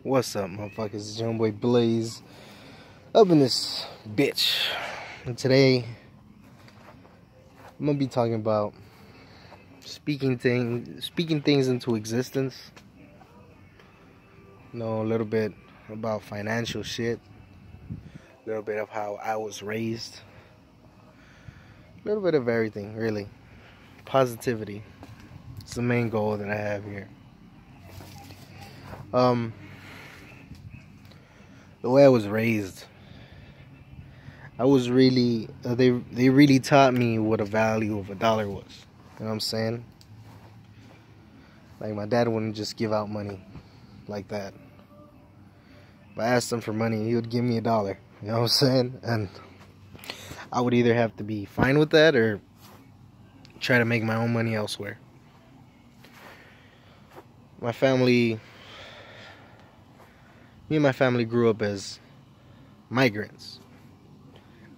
What's up, motherfuckers? It's your boy Blaze up in this bitch. And today I'm gonna be talking about speaking things into existence. You know, a little bit about financial shit, a little bit of how I was raised, a little bit of everything, really. Positivity. It's the main goal that I have here. The way I was raised, I was really, they really taught me what the value of a dollar was. You know what I'm saying? Like, my dad wouldn't just give out money like that. If I asked him for money, he would give me $1. You know what I'm saying? And I would either have to be fine with that or try to make my own money elsewhere. Me and my family grew up as migrants.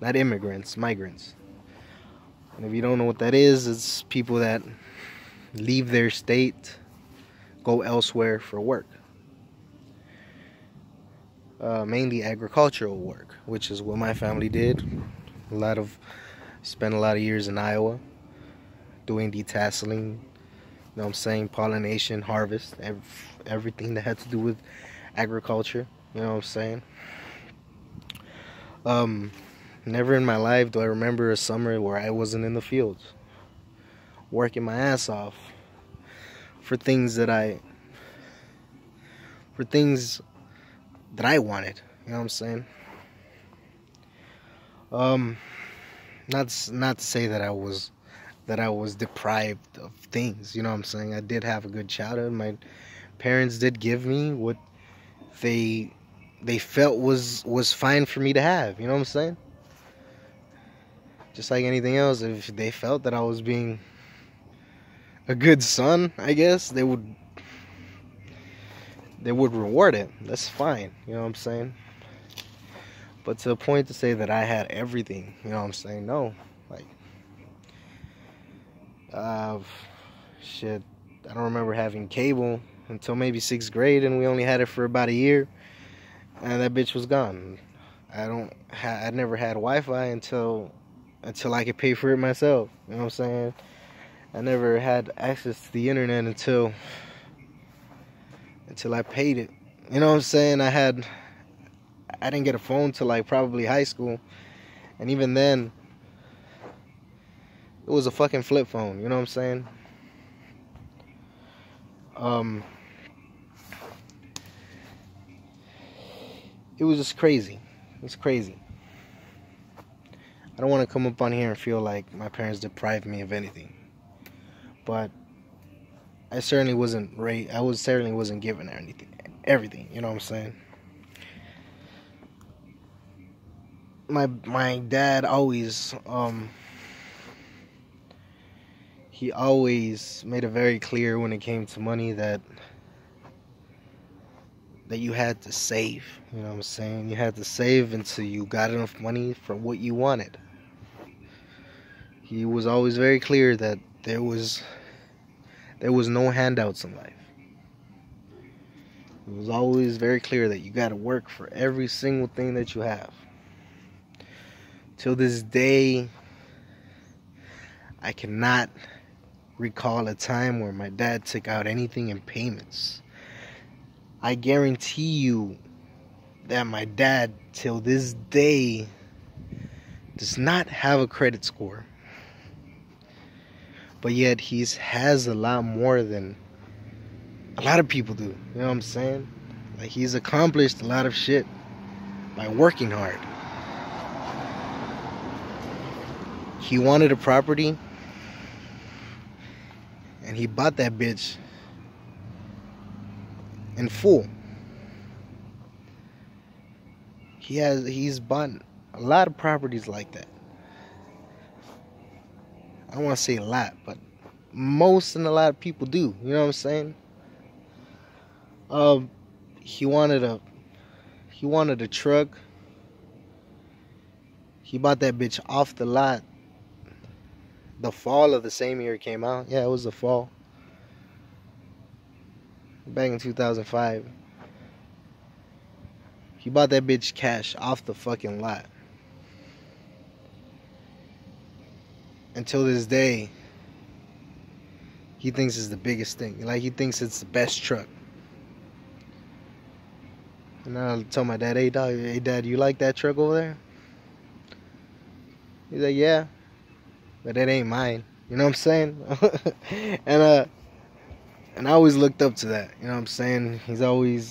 Not immigrants, migrants. And if you don't know what that is, it's people that leave their state, go elsewhere for work. Mainly agricultural work, which is what my family did. Spent a lot of years in Iowa doing detasseling, you know what I'm saying, pollination, harvest, everything that had to do with agriculture, you know what I'm saying. Never in my life do I remember a summer where I wasn't in the fields working my ass off for things that I wanted, you know what I'm saying. Not to say that I was deprived of things, you know what I'm saying. I did have a good childhood. My parents did give me what they felt was fine for me to have, you know what I'm saying. Just like anything else, if they felt that I was being a good son, I guess they would reward it. That's fine, you know what I'm saying. But to the point to say that I had everything, you know what I'm saying, no. Like, shit, I don't remember having cable until maybe 6th grade, and we only had it for about a year, and that bitch was gone. I never had Wi-Fi until I could pay for it myself, you know what I'm saying. I never had access to the internet until I paid it, you know what I'm saying. I didn't get a phone till like probably high school, and even then it was a fucking flip phone, you know what I'm saying. It was just crazy. It's crazy. I don't want to come up on here and feel like my parents deprived me of anything, but I certainly wasn't given everything, you know what I'm saying. My dad always he always made it very clear when it came to money that you had to save, you know what I'm saying. You had to save until you got enough money for what you wanted. He was always very clear that there was no handouts in life. It was always very clear that you got to work for every single thing that you have. Till this day, I cannot recall a time where my dad took out anything in payments. I guarantee you that my dad, till this day, does not have a credit score. But yet he has a lot more than a lot of people do. You know what I'm saying? Like, he's accomplished a lot of shit by working hard. He wanted a property, and he bought that bitch in full. He's bought a lot of properties like that. I don't want to say a lot, but most and a lot of people do. You know what I'm saying? He wanted a truck. He bought that bitch off the lot the fall of the same year it came out. Yeah, it was the fall. Back in 2005. He bought that bitch cash off the fucking lot. Until this day, he thinks it's the biggest thing. Like, he thinks it's the best truck. And I told my dad, hey dad, you like that truck over there? He's like, yeah, but it ain't mine. You know what I'm saying? And I always looked up to that. You know what I'm saying? He's always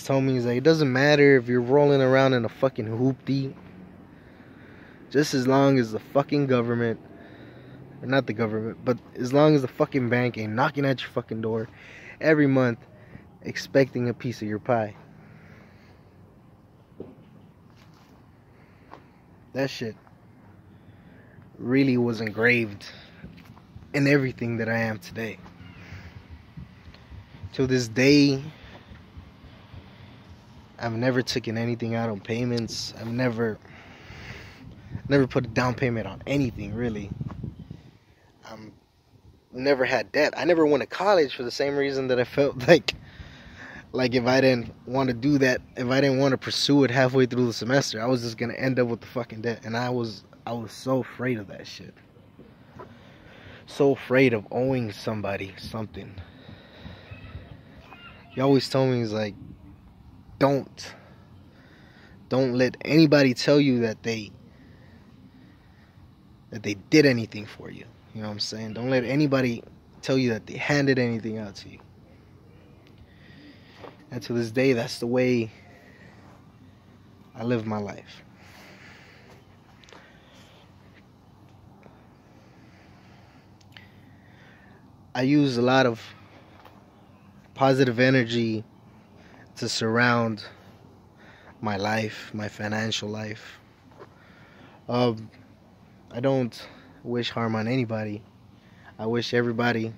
told me, he's like, it doesn't matter if you're rolling around in a fucking hoopty, just as long as the fucking government, or not the government, but as long as the fucking bank ain't knocking at your fucking door every month expecting a piece of your pie. That shit really was engraved in everything that I am today. To this day, I've never taken anything out on payments. I've never put a down payment on anything, really. Never had debt. I never went to college for the same reason that I felt like if I didn't want to do that, if I didn't want to pursue it halfway through the semester, I was just gonna end up with the fucking debt. And I was so afraid of that shit. So afraid of owing somebody something. He always told me, he's like, don't let anybody tell you that they did anything for you. You know what I'm saying? Don't let anybody tell you that they handed anything out to you. And to this day, that's the way I live my life. I use a lot of positive energy to surround my life, my financial life. I don't wish harm on anybody. I wish everybody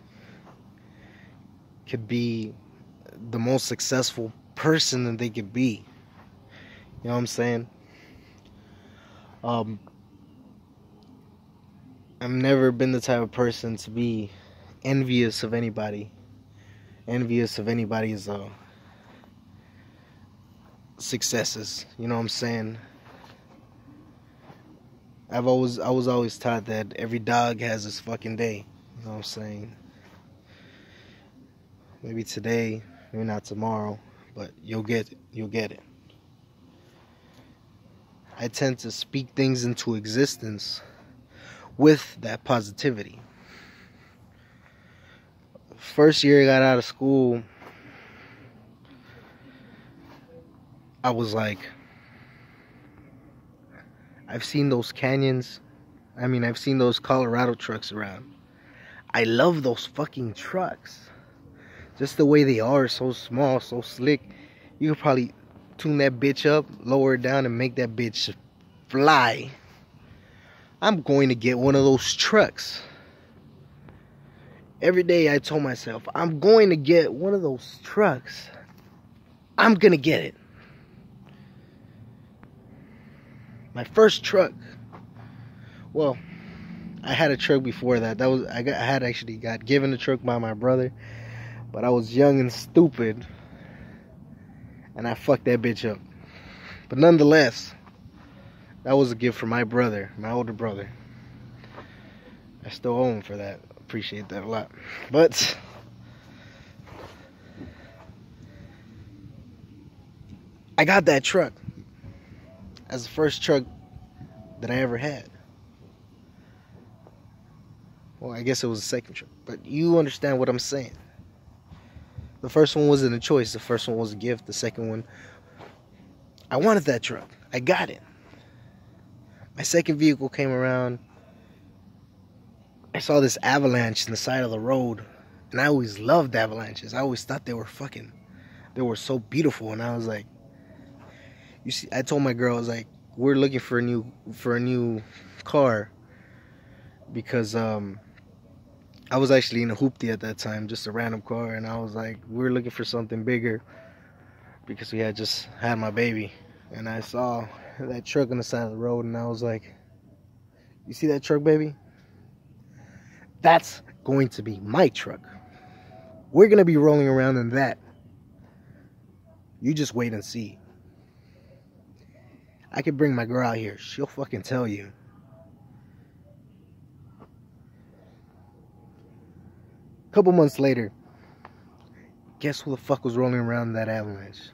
could be the most successful person that they could be. You know what I'm saying? I've never been the type of person to be envious of anybody. Envious of anybody's successes. You know what I'm saying? I was always taught that every dog has its fucking day. You know what I'm saying? Maybe today, maybe not tomorrow, but you'll get it. You'll get it. I tend to speak things into existence with that positivity. First year I got out of school, I was like, I've seen those canyons. I mean, I've seen those Colorado trucks around. I love those fucking trucks. Just the way they are, so small, so slick. You could probably tune that bitch up, lower it down, and make that bitch fly. I'm going to get one of those trucks. Every day I told myself, I'm going to get one of those trucks. I'm going to get it. My first truck. Well, I had a truck before that. I had actually got given a truck by my brother, but I was young and stupid, and I fucked that bitch up. But nonetheless, that was a gift from my brother, my older brother. I still owe him for that. Appreciate that a lot. But I got that truck as the first truck that I ever had. Well, I guess it was the second truck, but you understand what I'm saying. The first one wasn't a choice. The first one was a gift. The second one, I wanted that truck. I got it. My second vehicle came around. I saw this avalanche in the side of the road, and I always loved avalanches. I always thought they were so beautiful, and I was like, you see, I told my girl, I was like, we're looking for a new car, because I was actually in a hoopty at that time, just a random car, and I was like, we're looking for something bigger, because we had just had my baby, and I saw that truck on the side of the road, and I was like, you see that truck, baby? That's going to be my truck. We're going to be rolling around in that. You just wait and see. I could bring my girl out here. She'll fucking tell you. A couple months later, guess who the fuck was rolling around in that avalanche?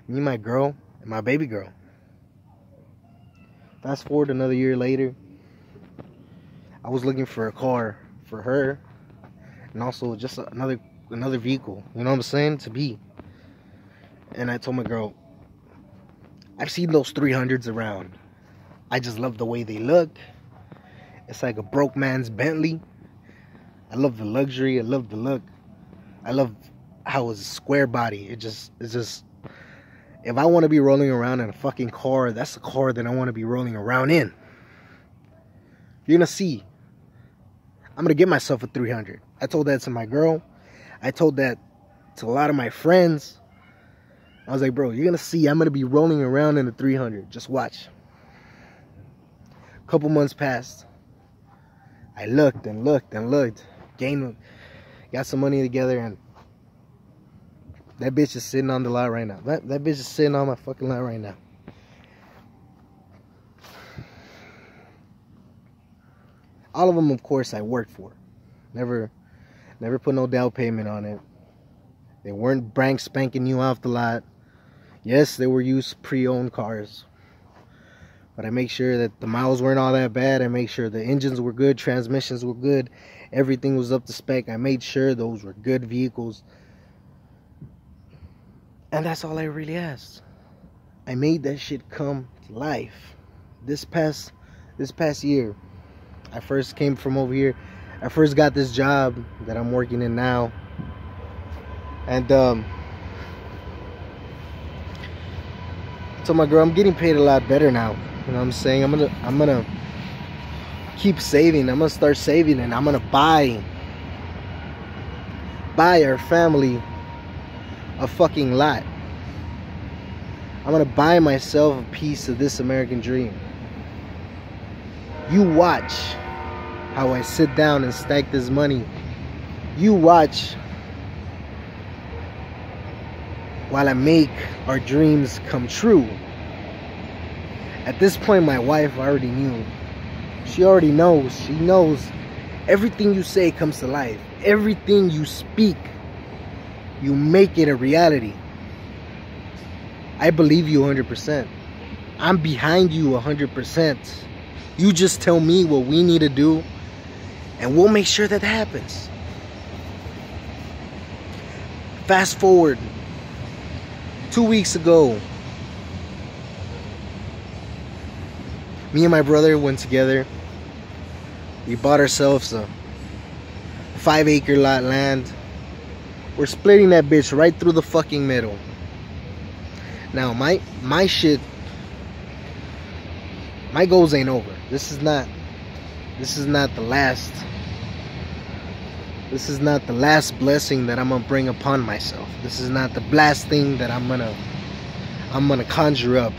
Me, my girl, and my baby girl. Fast forward another year later, I was looking for a car for her, and also just another vehicle, you know what I'm saying, to be. And I told my girl, I've seen those 300s around. I just love the way they look. It's like a broke man's Bentley. I love the luxury. I love the look. I love how it's a square body. It's just, if I want to be rolling around in a fucking car, that's the car that I want to be rolling around in. You're going to see. I'm going to get myself a 300. I told that to my girl. I told that to a lot of my friends. I was like, bro, you're going to see I'm going to be rolling around in a 300. Just watch. A couple months passed. I looked and looked and looked. Got some money together, and that bitch is sitting on the lot right now. That bitch is sitting on my fucking lot right now. All of them, of course, I worked for. Never put no down payment on it. They weren't brand spanking new off the lot. Yes, they were used pre-owned cars. But I make sure that the miles weren't all that bad. I make sure the engines were good, transmissions were good, everything was up to spec. I made sure those were good vehicles. And that's all I really asked. I made that shit come to life. This past year, I first came from over here. I first got this job that I'm working in now. And I told my girl, I'm getting paid a lot better now. You know what I'm saying? I'm gonna keep saving. I'm gonna start saving, and I'm gonna buy our family a fucking lot. I'm gonna buy myself a piece of this American dream. You watch how I sit down and stack this money. You watch while I make our dreams come true. At this point, my wife already knew. She already knows. She knows everything you say comes to life. Everything you speak, you make it a reality. I believe you 100%. I'm behind you 100%. You just tell me what we need to do, and we'll make sure that happens. Fast forward 2 weeks ago, me and my brother went together. We bought ourselves a 5-acre lot land. We're splitting that bitch right through the fucking middle. Now my shit, my goals ain't over. This is not the last. This is not the last blessing that I'm gonna bring upon myself. This is not the last thing that I'm gonna conjure up.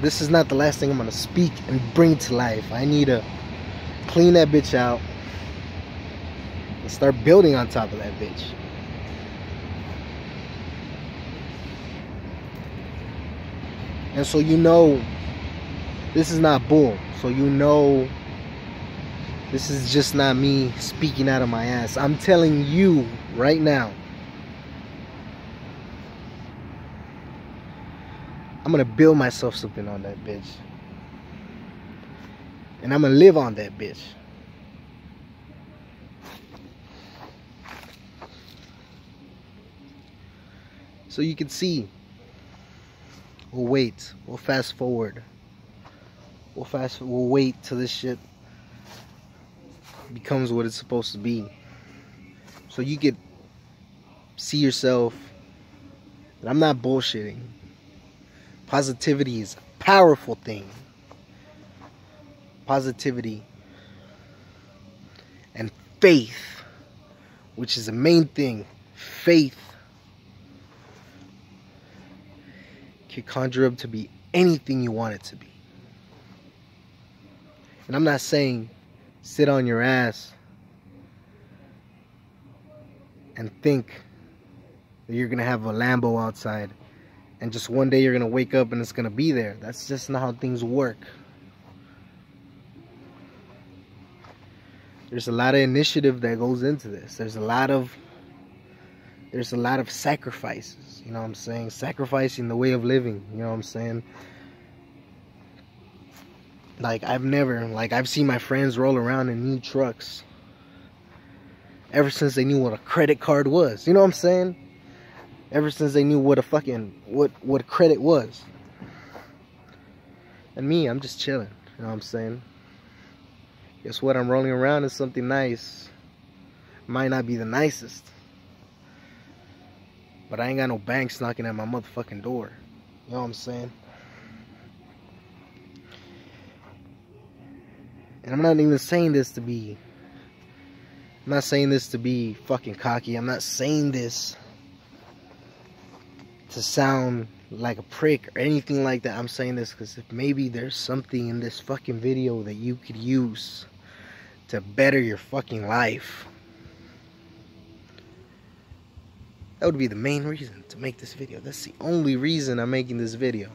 This is not the last thing I'm gonna speak and bring to life. I need to clean that bitch out and start building on top of that bitch. And so you know this is not bull. So you know this is just not me speaking out of my ass. I'm telling you right now, I'm gonna build myself something on that bitch. And I'm gonna live on that bitch. So you can see. We'll wait. We'll fast forward. We'll wait till this shit becomes what it's supposed to be. So you could see yourself that I'm not bullshitting. Positivity is a powerful thing. Positivity and faith, which is the main thing. Faith can conjure up to be anything you want it to be. And I'm not saying sit on your ass and think that you're gonna have a Lambo outside and just one day you're gonna wake up and it's gonna be there. That's just not how things work. There's a lot of initiative that goes into this. There's a lot of sacrifices, you know what I'm saying? Sacrificing the way of living, you know what I'm saying? Like, I've seen my friends roll around in new trucks ever since they knew what a credit card was, you know what I'm saying? Ever since they knew what a fucking, what credit was. And me, I'm just chilling, you know what I'm saying? Guess what? I'm rolling around in something nice. Might not be the nicest, but I ain't got no banks knocking at my motherfucking door. You know what I'm saying? And I'm not even saying this to be... I'm not saying this to be fucking cocky. I'm not saying this to sound like a prick or anything like that. I'm saying this because if maybe there's something in this fucking video that you could use to better your fucking life. That would be the main reason to make this video. That's the only reason I'm making this video.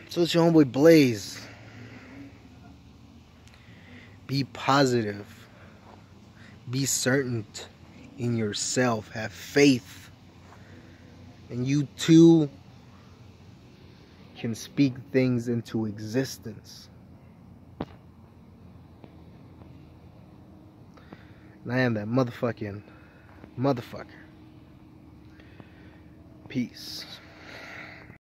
So it's your homeboy Blaze. Be positive. Be certain in yourself. Have faith. And you too can speak things into existence. And I am that motherfucker. Peace.